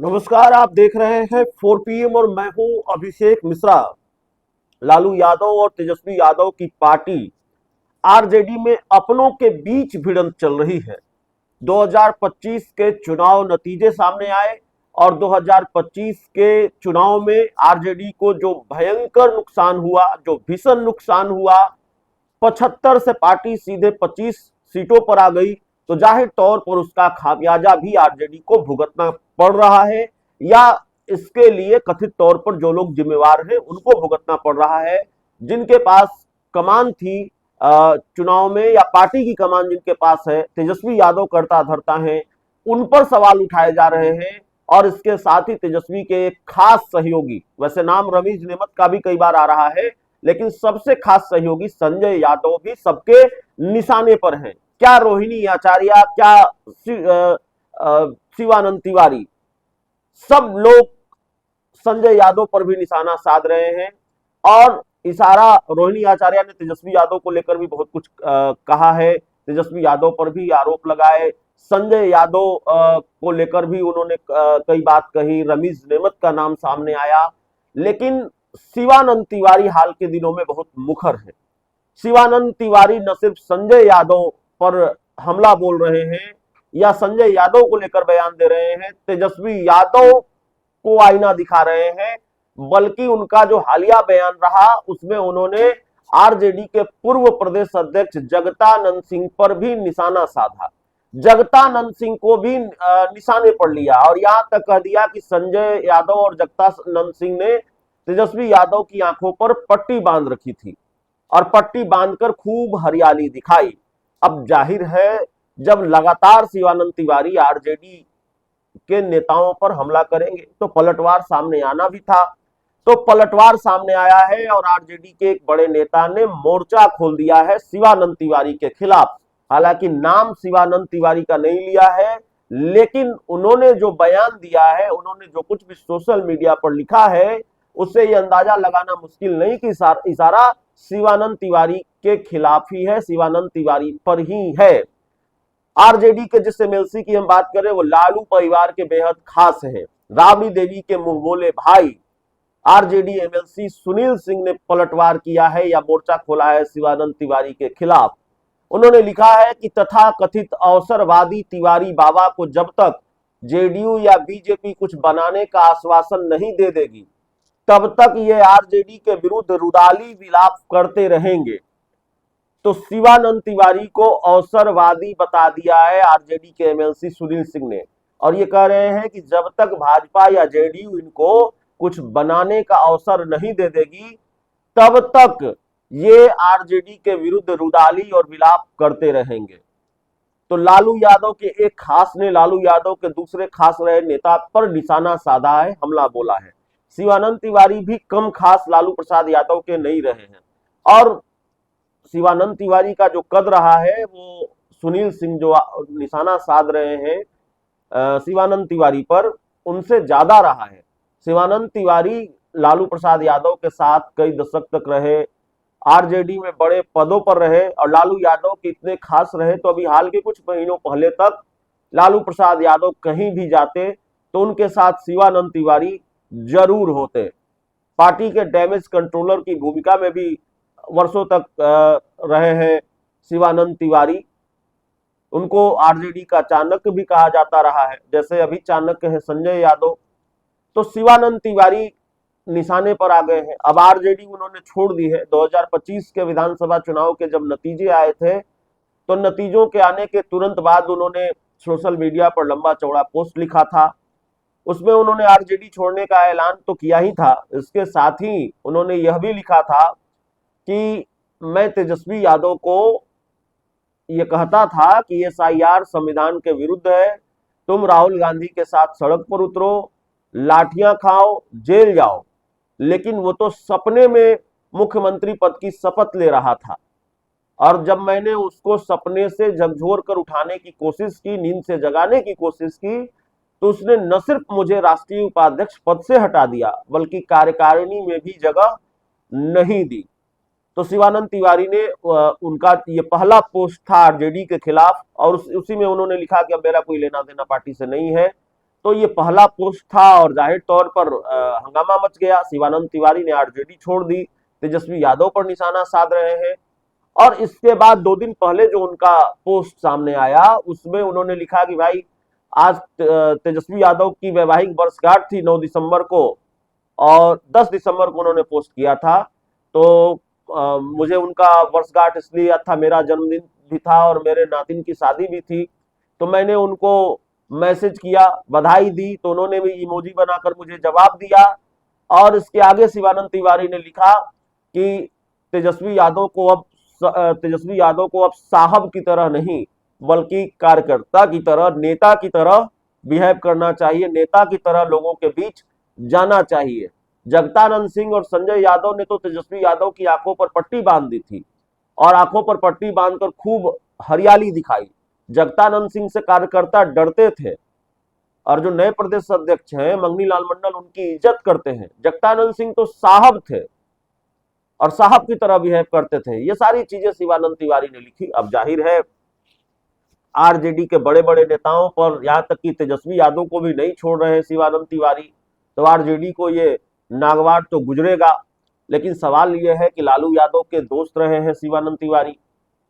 नमस्कार। आप देख रहे हैं 4 PM और मैं हूं अभिषेक मिश्रा। लालू यादव और तेजस्वी यादव की पार्टी आरजेडी में अपनों के बीच भिड़ंत चल रही है। 2025 के चुनाव नतीजे सामने आए और 2025 के चुनाव में आरजेडी को जो भयंकर नुकसान हुआ, जो भीषण नुकसान हुआ, 75 से पार्टी सीधे 25 सीटों पर आ गई। तो जाहिर तौर पर उसका खामियाजा भी आरजेडी को भुगतना पड़ रहा है, या इसके लिए कथित तौर पर जो लोग जिम्मेवार हैं उनको भुगतना पड़ रहा है। जिनके पास कमान थी चुनाव में, या पार्टी की कमान जिनके पास है, तेजस्वी यादव करता धरता है, उन पर सवाल उठाए जा रहे हैं। और इसके साथ ही तेजस्वी के एक खास सहयोगी, वैसे नाम रमीज नेमत का भी कई बार आ रहा है, लेकिन सबसे खास सहयोगी संजय यादव भी सबके निशाने पर हैं। क्या रोहिणी आचार्य, क्या शिवानंद तिवारी, सब लोग संजय यादव पर भी निशाना साध रहे हैं। और इशारा रोहिणी आचार्य ने तेजस्वी यादव को लेकर भी बहुत कुछ कहा है, तेजस्वी यादव पर भी आरोप लगाए। संजय यादव को लेकर भी उन्होंने कई बात कही, रमीज नेमत का नाम सामने आया। लेकिन शिवानंद तिवारी हाल के दिनों में बहुत मुखर है। शिवानंद तिवारी न सिर्फ संजय यादव पर हमला बोल रहे हैं या संजय यादव को लेकर बयान दे रहे हैं, तेजस्वी यादव को आईना दिखा रहे हैं, बल्कि उनका जो हालिया बयान रहा उसमें उन्होंने आरजेडी के पूर्व प्रदेश अध्यक्ष जगतानंद सिंह पर भी निशाना साधा। जगतानंद सिंह को भी निशाने पर लिया और यहां तक कह दिया कि संजय यादव और जगतानंद सिंह ने तेजस्वी यादव की आंखों पर पट्टी बांध रखी थी और पट्टी बांधकर खूब हरियाली दिखाई। अब जाहिर है, जब लगातार शिवानंद तिवारी आरजेडी के नेताओं पर हमला करेंगे तो पलटवार सामने आना भी था। तो पलटवार सामने आया है और आरजेडी के एक बड़े नेता ने मोर्चा खोल दिया है शिवानंद तिवारी के खिलाफ। हालांकि नाम शिवानंद तिवारी का नहीं लिया है, लेकिन उन्होंने जो बयान दिया है, उन्होंने जो कुछ भी सोशल मीडिया पर लिखा है, उससे यह अंदाजा लगाना मुश्किल नहीं कि इशारा शिवानंद तिवारी के खिलाफ ही है, शिवानंद तिवारी पर ही है। आरजेडी के जिस एमएलसी की हम बात करें वो लालू परिवार के बेहद खास हैं, राबड़ी देवी के मुंह बोले भाई। आरजेडी एमएलसी सुनील सिंह ने पलटवार किया है या मोर्चा खोला है शिवानंद तिवारी के खिलाफ। उन्होंने लिखा है कि तथा कथित अवसरवादी तिवारी बाबा को जब तक जेडीयू या बीजेपी कुछ बनाने का आश्वासन नहीं दे देगी, तब तक ये आरजेडी के विरुद्ध रुदाली विलाप करते रहेंगे। तो शिवानंद तिवारी को अवसरवादी बता दिया है आरजेडी के एमएलसी सुनील सिंह ने, और ये कह रहे हैं कि जब तक भाजपा या जेडीयू इनको कुछ बनाने का अवसर नहीं दे देगी, तब तक ये आरजेडी के विरुद्ध रुदाली और विलाप करते रहेंगे। तो लालू यादव के एक खास ने लालू यादव के दूसरे खास रहे नेता पर निशाना साधा है, हमला बोला है। शिवानंद तिवारी भी कम खास लालू प्रसाद यादव के नहीं रहे हैं, और शिवानंद तिवारी का जो कद रहा है वो सुनील सिंह जो निशाना साध रहे हैं शिवानंद तिवारी पर, उनसे ज्यादा रहा है। शिवानंद तिवारी लालू प्रसाद यादव के साथ कई दशक तक रहे, आरजेडी में बड़े पदों पर रहे, और लालू यादव के इतने खास रहे तो अभी हाल के कुछ महीनों पहले तक लालू प्रसाद यादव कहीं भी जाते तो उनके साथ शिवानंद तिवारी जरूर होते। पार्टी के डैमेज कंट्रोलर की भूमिका में भी वर्षों तक रहे हैं शिवानंद तिवारी। उनको आरजेडी का चाणक्य भी कहा जाता रहा है, जैसे अभी चाणक्य है संजय यादव। तो शिवानंद तिवारी निशाने पर आ गए हैं। अब आरजेडी उन्होंने छोड़ दी है। 2025 के विधानसभा चुनाव के जब नतीजे आए थे, तो नतीजों के आने के तुरंत बाद उन्होंने सोशल मीडिया पर लंबा चौड़ा पोस्ट लिखा था। उसमें उन्होंने आरजेडी छोड़ने का ऐलान तो किया ही था, इसके साथ ही उन्होंने यह भी लिखा था कि मैं तेजस्वी यादव को यह कहता था कि एसआईआर संविधान के विरुद्ध है, तुम राहुल गांधी के साथ सड़क पर उतरो, लाठियां खाओ, जेल जाओ। लेकिन वो तो सपने में मुख्यमंत्री पद की शपथ ले रहा था, और जब मैंने उसको सपने से झकझोर कर उठाने की कोशिश की, नींद से जगाने की कोशिश की, तो उसने न सिर्फ मुझे राष्ट्रीय उपाध्यक्ष पद से हटा दिया, बल्कि कार्यकारिणी में भी जगह नहीं दी। तो शिवानंद तिवारी ने उनका ये पहला पोस्ट था आरजेडी के खिलाफ, और उसी में उन्होंने लिखा कि अब मेरा कोई लेना देना पार्टी से नहीं है, तो ये पहला पोस्ट था और जाहिर तौर पर हंगामा मच गया। शिवानंद तिवारी ने आरजेडी छोड़ दी, तेजस्वी यादव पर निशाना साध रहे हैं। और इसके बाद 2 दिन पहले जो उनका पोस्ट सामने आया उसमें उन्होंने लिखा कि भाई आज तेजस्वी यादव की वैवाहिक वर्षगांठ थी 9 दिसंबर को, और 10 दिसंबर को उन्होंने पोस्ट किया था। तो मुझे उनका वर्षगांठ इसलिए याद था, मेरा जन्मदिन भी था और मेरे नातिन की शादी भी थी, तो मैंने उनको मैसेज किया, बधाई दी, तो उन्होंने भी इमोजी बनाकर मुझे जवाब दिया। और इसके आगे शिवानंद तिवारी ने लिखा कि तेजस्वी यादव को अब साहब की तरह नहीं बल्कि कार्यकर्ता की तरह, नेता की तरह बिहेव करना चाहिए, नेता की तरह लोगों के बीच जाना चाहिए। जगदानंद सिंह और संजय यादव ने तो तेजस्वी यादव की आंखों पर पट्टी बांध दी थी और आंखों पर पट्टी बांधकर खूब हरियाली दिखाई। जगदानंद सिंह से कार्यकर्ता डरते थे और जो नए प्रदेश अध्यक्ष हैं मंगनी लाल मंडल उनकी इज्जत करते हैं। जगदानंद सिंह तो साहब थे और साहब की तरह बिहेव करते थे। ये सारी चीजें शिवानंद तिवारी ने लिखी। अब जाहिर है आरजेडी के बड़े बड़े नेताओं पर, यहां तक कि तेजस्वी यादव को भी नहीं छोड़ रहे शिवानंद तिवारी, तो आरजेडी को ये नागवार तो गुजरेगा। लेकिन सवाल यह है कि लालू यादव के दोस्त रहे हैं शिवानंद तिवारी,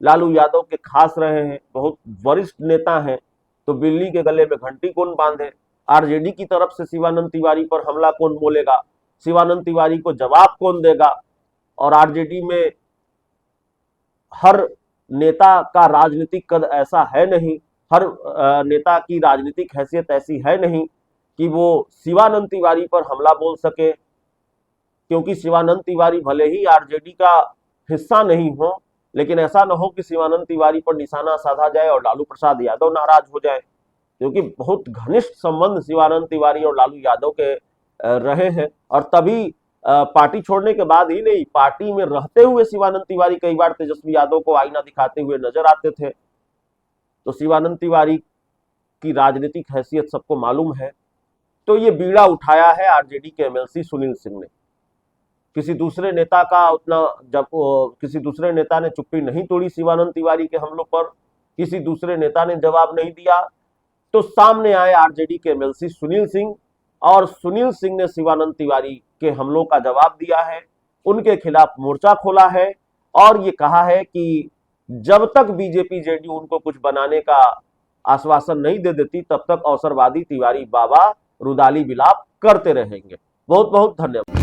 लालू यादव के खास रहे हैं, बहुत वरिष्ठ नेता हैं, तो बिल्ली के गले में घंटी कौन बांधे? आरजेडी की तरफ से शिवानंद तिवारी पर हमला कौन बोलेगा? शिवानंद तिवारी को जवाब कौन देगा? और आरजेडी में हर नेता का राजनीतिक कद ऐसा है नहीं, हर नेता की राजनीतिक हैसियत ऐसी है नहीं कि वो शिवानंद तिवारी पर हमला बोल सके, क्योंकि शिवानंद तिवारी भले ही आरजेडी का हिस्सा नहीं हो, लेकिन ऐसा न हो कि शिवानंद तिवारी पर निशाना साधा जाए और लालू प्रसाद यादव नाराज हो जाए, क्योंकि बहुत घनिष्ठ संबंध शिवानंद तिवारी और लालू यादव के रहे हैं। और तभी पार्टी छोड़ने के बाद ही नहीं, पार्टी में रहते हुए शिवानंद तिवारी कई बार तेजस्वी यादव को आईना दिखाते हुए नजर आते थे। तो शिवानंद तिवारी की राजनीतिक हैसियत सबको मालूम है। तो ये बीड़ा उठाया है आरजेडी के एमएलसी सुनील सिंह ने। किसी दूसरे नेता का उतना, जब किसी दूसरे नेता ने चुप्पी नहीं तोड़ी शिवानंद तिवारी के हमलों पर, किसी दूसरे नेता ने जवाब नहीं दिया, तो सामने आए आरजेडी के एमएलसी सुनील सिंह, और सुनील सिंह ने शिवानंद तिवारी के हमलों का जवाब दिया है, उनके खिलाफ मोर्चा खोला है और ये कहा है कि जब तक बीजेपी जेडीयू उनको कुछ बनाने का आश्वासन नहीं दे देती तब तक अवसरवादी तिवारी बाबा रुदाली विलाप करते रहेंगे। बहुत बहुत धन्यवाद।